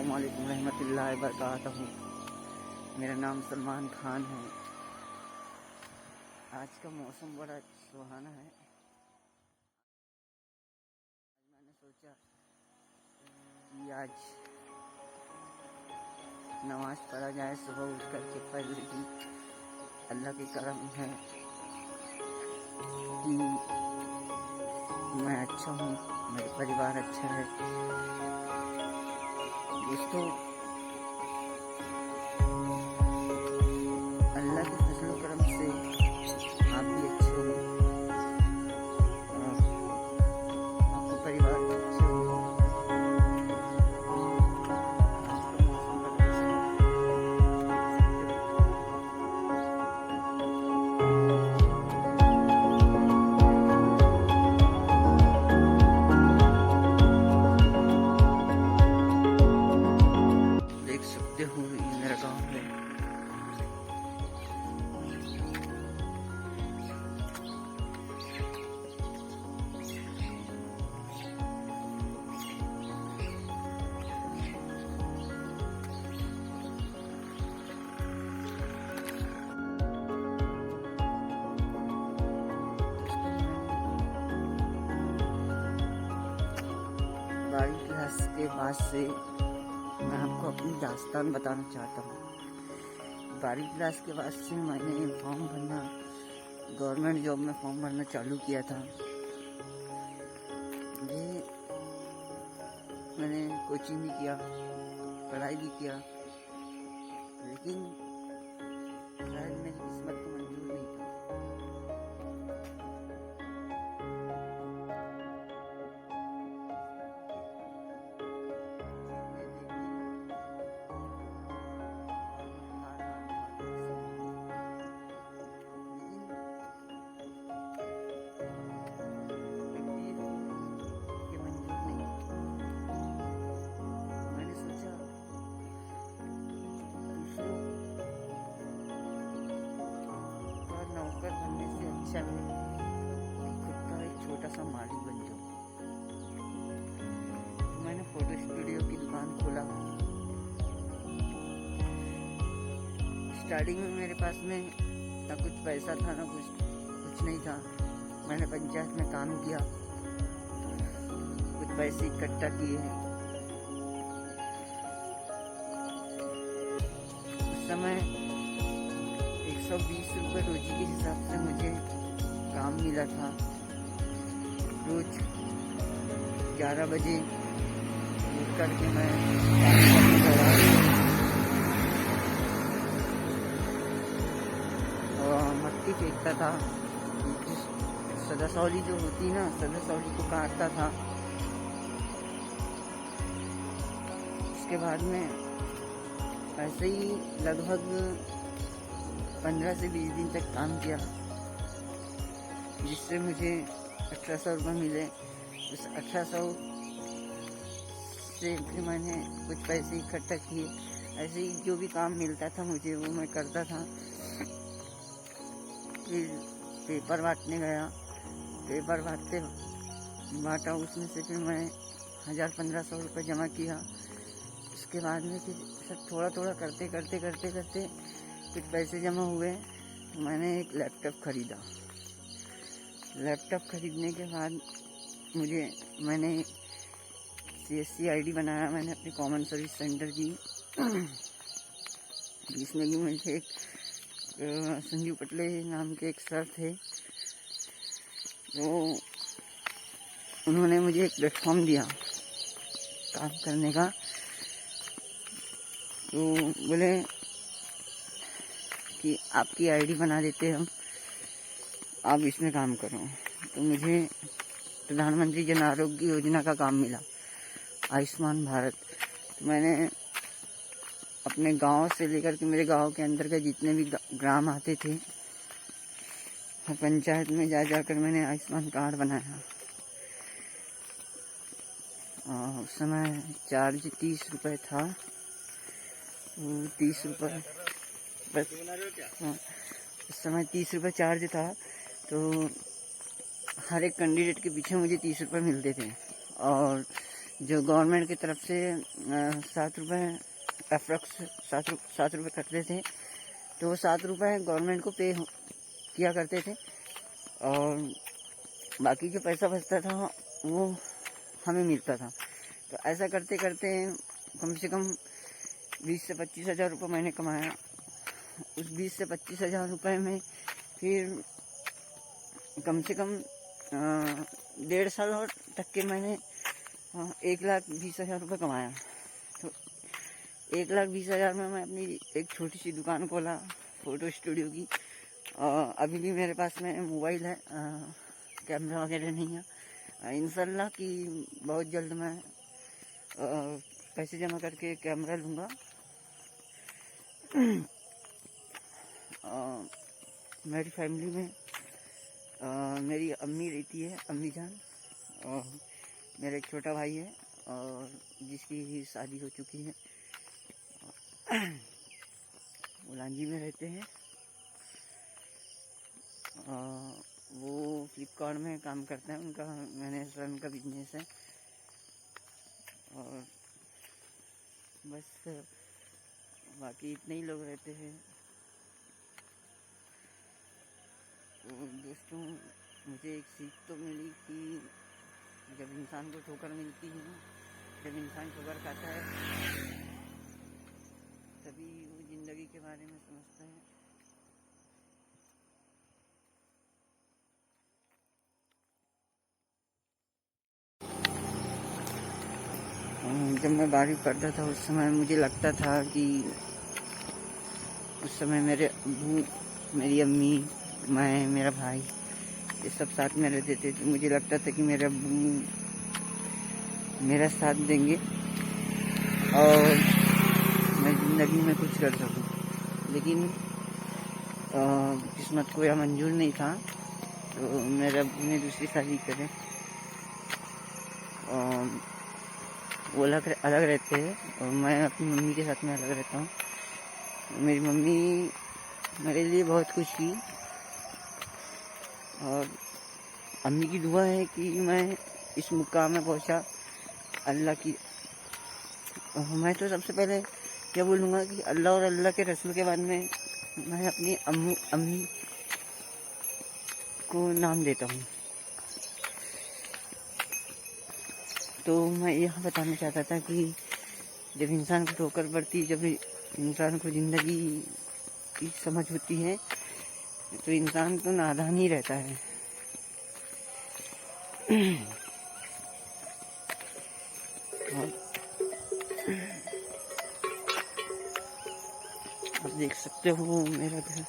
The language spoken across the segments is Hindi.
अस्सलामुअलैकुम रहमतुल्लाहि वबरकातुहू। मेरा नाम सलमान खान है। आज का मौसम बड़ा सुहाना है। मैंने सोचा कि आज नमाज पढ़ा जाए सुबह उठ कर के, पहले दिन अल्लाह के करम है कि मैं अच्छा हूँ, मेरा परिवार अच्छा है। दोस्तों, अल्लाह के फजल करम से आप भी अच्छे हो और आपके परिवार भी अच्छे हो। देख सकते हो ये मेरा गाँव है। बारिश के बाद से मैं आपको अपनी दास्तान बताना चाहता हूँ। 12वीं क्लास के बाद से मैंने फॉर्म भरना, गवर्नमेंट जॉब में फॉर्म भरना चालू किया था। ये मैंने कोचिंग भी किया, पढ़ाई भी किया, लेकिन शायद मेरी किस्मत को मंजूर नहीं था। नौकर बनने से अच्छा है कि खुद का एक छोटा सा मालिक बन जाऊं। मैंने फोटो स्टूडियो की दुकान खोला। स्टार्टिंग में मेरे पास में ना कुछ पैसा था, ना कुछ नहीं था। मैंने पंचायत में काम किया, कुछ पैसे इकट्ठा किए। उस समय 120 रुपये रोजी के हिसाब से मुझे काम मिला था। रोज 11 बजे उठ करके मैं मट्टी फेंकता था। सदासौली जो होती ना, सदासौली को काटता था। उसके बाद में ऐसे ही लगभग 15 से 20 दिन तक काम किया, जिससे मुझे 1800 रुपये मिले। उस 1800 से फिर मैंने कुछ पैसे इकट्ठा किए। ऐसे ही जो भी काम मिलता था मुझे, वो मैं करता था। फिर पेपर बांटने गया, पेपर बांटा। उसमें से फिर मैं 1000-1500 रुपये जमा किया। उसके बाद में फिर सब थोड़ा थोड़ा करते कुछ पैसे जमा हुए। मैंने एक लैपटॉप खरीदा। लैपटॉप खरीदने के बाद मैंने CSC ID बनाया। मैंने अपनी कॉमन सर्विस सेंटर की, जिसमें कि मुझे एक संजीव पटले नाम के एक सर थे, तो उन्होंने मुझे एक प्लेटफॉर्म दिया काम करने का। तो बोले कि आपकी ID बना देते हम, आप इसमें काम करो। तो मुझे प्रधानमंत्री जन आरोग्य योजना का काम मिला, आयुष्मान भारत। तो मैंने अपने गांव से लेकर के मेरे गांव के अंदर के जितने भी ग्राम आते थे, हर पंचायत में जाकर मैंने आयुष्मान कार्ड बनाया। उस समय चार्ज 30 रुपये था। 30 रुपये बस, उस समय 30 रुपये चार्ज था। तो हर एक कैंडिडेट के पीछे मुझे 30 रुपये मिलते थे। और जो गवर्नमेंट की तरफ से 7 रुपये अप्रॉक्स 7 रुपये कटते थे, तो वो 7 रुपये गवर्नमेंट को पे किया करते थे और बाकी जो पैसा बचता था वो हमें मिलता था। तो ऐसा करते करते कम से कम 20 से 25 हज़ार रुपये मैंने कमाया। उस 20 से 25 हज़ार रुपये में फिर कम से कम 1.5 साल और तक के मैंने 1,20,000 रुपये कमाया। तो 1,20,000 में मैं अपनी एक छोटी सी दुकान खोला फ़ोटो स्टूडियो की। अभी भी मेरे पास में मोबाइल है, कैमरा वगैरह नहीं है। इंशाल्लाह कि बहुत जल्द मैं पैसे जमा करके कैमरा लूँगा। मेरी फैमिली में मेरी अम्मी रहती है, अम्मी जान, और मेरा एक छोटा भाई है और जिसकी शादी हो चुकी है, वो लांजी में रहते हैं। वो फ्लिपकार्ट में काम करते हैं, उनका मैनेजमेंट का बिजनेस है। और बस बाकी इतने ही लोग रहते हैं। तो दोस्तों, मुझे एक सीख तो मिली कि जब इंसान को ठोकर मिलती है ना, जब इंसान ठोकर खाता है, तभी वो ज़िंदगी के बारे में समझता है। जब मैं 12वीं पढ़ता था उस समय मुझे लगता था कि उस समय मेरे अब्बू, मेरी अम्मी, मैं, मेरा भाई, ये सब साथ में रहते थे। तो मुझे लगता था कि मेरे अब्बू मेरा साथ देंगे और मैं ज़िंदगी में कुछ कर सकूं। लेकिन किस्मत को यह मंजूर नहीं था, तो मेरे अब्बू ने दूसरी शादी करे। वो अलग रहते हैं और मैं अपनी मम्मी के साथ में अलग रहता हूँ। मेरी मम्मी मेरे लिए बहुत कुछ की और अम्मी की दुआ है कि मैं इस मुकाम में पहुँचा, अल्लाह की। मैं तो सबसे पहले क्या बोलूँगा कि अल्लाह और अल्लाह के रसूल के बाद में मैं अपनी अम्मी को नाम देता हूँ। तो मैं यह बताना चाहता था कि जब इंसान को ठोकर पड़ती, जब इंसान को ज़िंदगी की समझ होती है, तो इंसान तो नादान ही रहता है। आप देख सकते हो मेरा घर।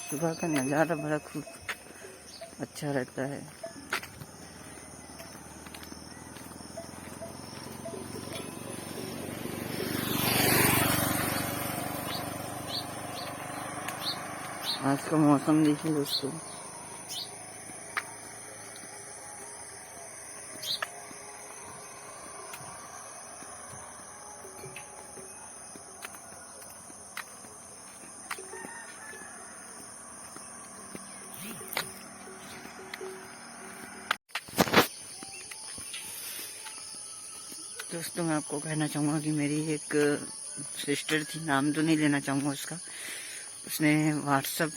सुबह का नज़ारा बड़ा खूब अच्छा रहता है। आज का मौसम देखिए दोस्तों, मैं आपको कहना चाहूँगा कि मेरी एक सिस्टर थी, नाम तो नहीं लेना चाहूँगा उसका। उसने व्हाट्सएप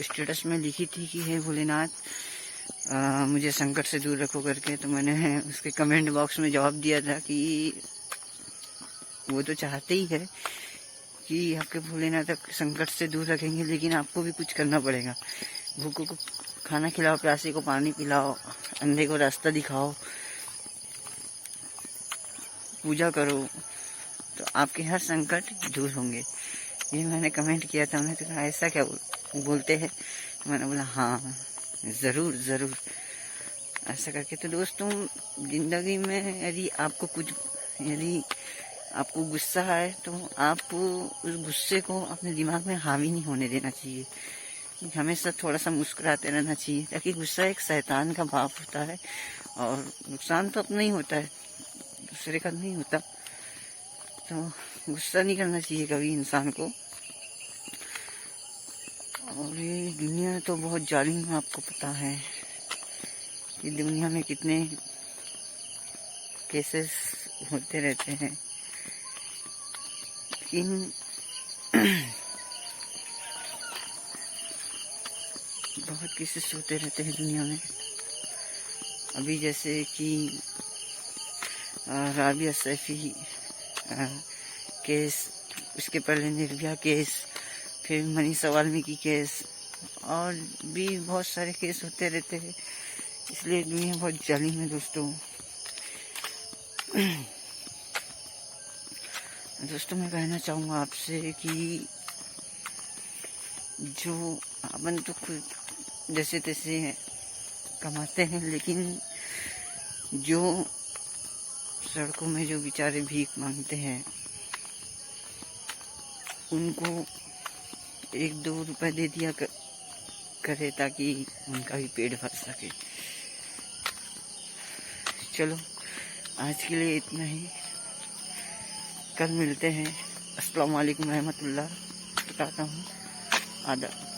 स्टेटस में लिखी थी कि हे भोलेनाथ, मुझे संकट से दूर रखो करके। तो मैंने उसके कमेंट बॉक्स में जवाब दिया था कि वो तो चाहते ही है कि आपके भोलेनाथ संकट से दूर रखेंगे, लेकिन आपको भी कुछ करना पड़ेगा। भूखों को खाना खिलाओ, प्यासे को पानी पिलाओ, अंधे को रास्ता दिखाओ, पूजा करो, तो आपके हर संकट दूर होंगे। ये मैंने कमेंट किया था। उन्हें तो कहा ऐसा क्या बोलते हैं? तो मैंने बोला हाँ, ज़रूर ज़रूर ऐसा करके। तो दोस्तों, ज़िंदगी में यदि आपको गुस्सा है तो आपको उस गुस्से को अपने दिमाग में हावी नहीं होने देना चाहिए। हमेशा थोड़ा सा मुस्कुराते रहना चाहिए, ताकि गुस्सा एक शैतान का भाव होता है और नुकसान तो अपना ही होता है, दूसरे का नहीं होता। तो गुस्सा नहीं करना चाहिए कभी इंसान को। और ये दुनिया तो बहुत जालिम है, आपको पता है कि दुनिया में कितने केसेस होते रहते हैं, लेकिन बहुत केसेस होते रहते हैं दुनिया में। अभी जैसे कि राबिया सैफी केस, उसके पहले निर्भया केस, फिर मनीषा वाल्मीकि केस, और भी बहुत सारे केस होते रहते हैं। इसलिए दुनिया बहुत जालिम है दोस्तों। दोस्तों मैं कहना चाहूँगा आपसे कि जो अपन तो खुद जैसे तैसे कमाते हैं, लेकिन जो सड़कों में जो बेचारे भीख मांगते हैं उनको 1-2 रुपए दे दिया करे ताकि उनका भी पेट भर सके। चलो आज के लिए इतना ही, कल मिलते हैं। अस्सलाम वालेकुम रहमतुल्लाह, बताता हूँ आदाब।